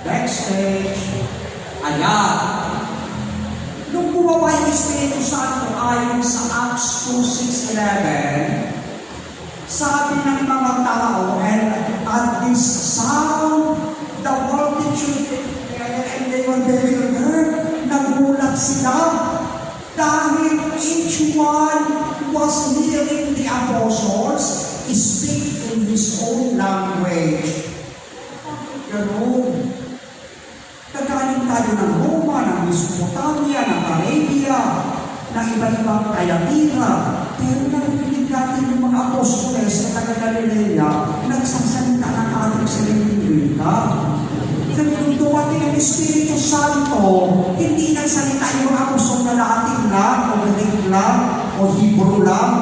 backstage. Ayan. Nung bumaba yung Espiritu Santo ayon sa Acts 2:6-11, sabi ng mga tao, and at this sound, the multitude, and they were bewildered, nagulat sila, dahil each one was hearing the apostles speak in his own language. Ganun. Kagaling tayo ng Roma, ng Mesopotamia, ng Arabia, ng iba-ibang Tayatira. Pero narinig natin yung mga apostoles sa taga-Galilea, nagsasalita ng ating sariling wika. Nung dumating ang Espiritu Santo, hindi nagsalita yung mga apostol na Latin lang, o Greek lang, o Hebrew lang.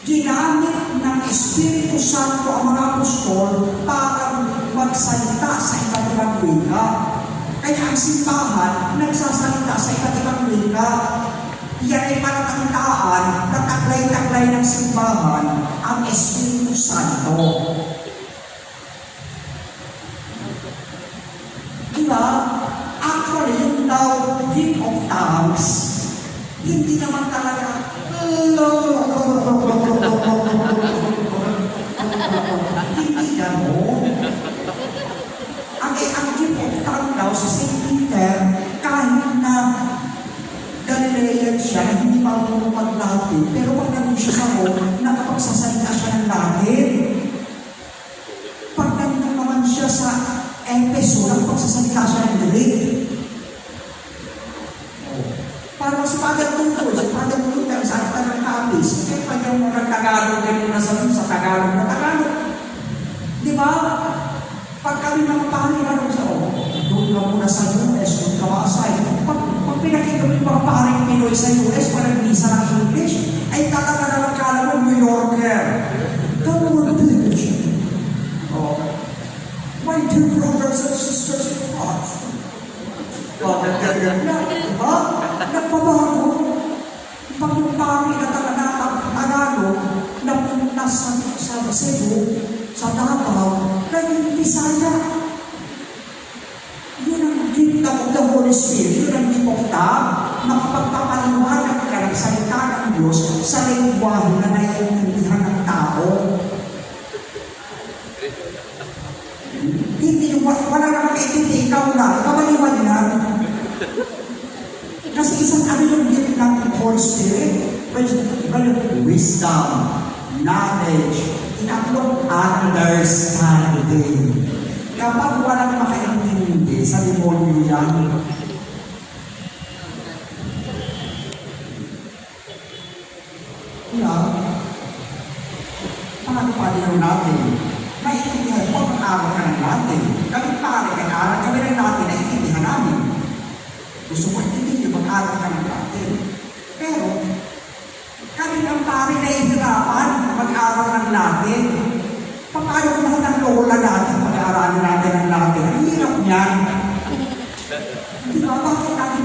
Ginamit ng Espiritu Santo ang mga apostol para magsalita sa iba't ibang wika. Kaya ang simbahan nagsasalita sa iba't ibang wika. Yan ay palatandaan na taglay-taglay ng simbahan ang Espiritu Santo. Diba? Actually, yung daw gift of tongues, hindi naman talaga hindi gano'n. Ang gift of tongue daw sa St. Peter, kahit na Galilean siya, na hindi marunong mag-Latin, pero pag nandun siya sa Rome, nakapagsasalita siya ng Latin. Pag nandun naman siya sa Efeso, nakapagsasalita siya ng Greek. Para si Padre Tungkol, si Padre Tungkol, sa atin ng Kapis, kaya pag yung mga Tagalog, ganyan na sabihin sa Tagalog na Tagalog. Di ba? Pag kami mga panginoon sa doon ka muna sa US, doon ka maasay. Pag pinakita mo yung mga paring Pinoy sa US, parang bisa ng English, ay talaga na nagkala mo New Yorker. Come on, please. My dear brothers and sisters in Christ. Diba? Nagpabago. Pag yung pari na Tagalog, napunta sa Cebu, sa Davao, naging Bisaya. Yun ang gift of the Holy Spirit. Yun ang gift of tongue. Makapagpapaliwanag ka ng salita ng Diyos sa lingwahe na naiintindihan ng tao. Hindi, wala na makaintindi, ikaw na, kamaliwanag. Kasi isang ano yung gift ng Holy Spirit? Wisdom, knowledge, ikatlong understanding. Kapag walang makaintindi sa demonyo yan, paano natin? Naiintindihan mo, mag-aral ka ng Latin. Kami pare, nag-aral kami ng Latin, naiintindihan namin. Gusto mo intindihin, mag-aral ka ng Latin. Pero, kami ng pare nahihirapan mag-aral ng Latin. Paano kung lahat ng lola natin mag-aaralan natin ng Latin? Ang hirap niyan. Di ba? Bakit natin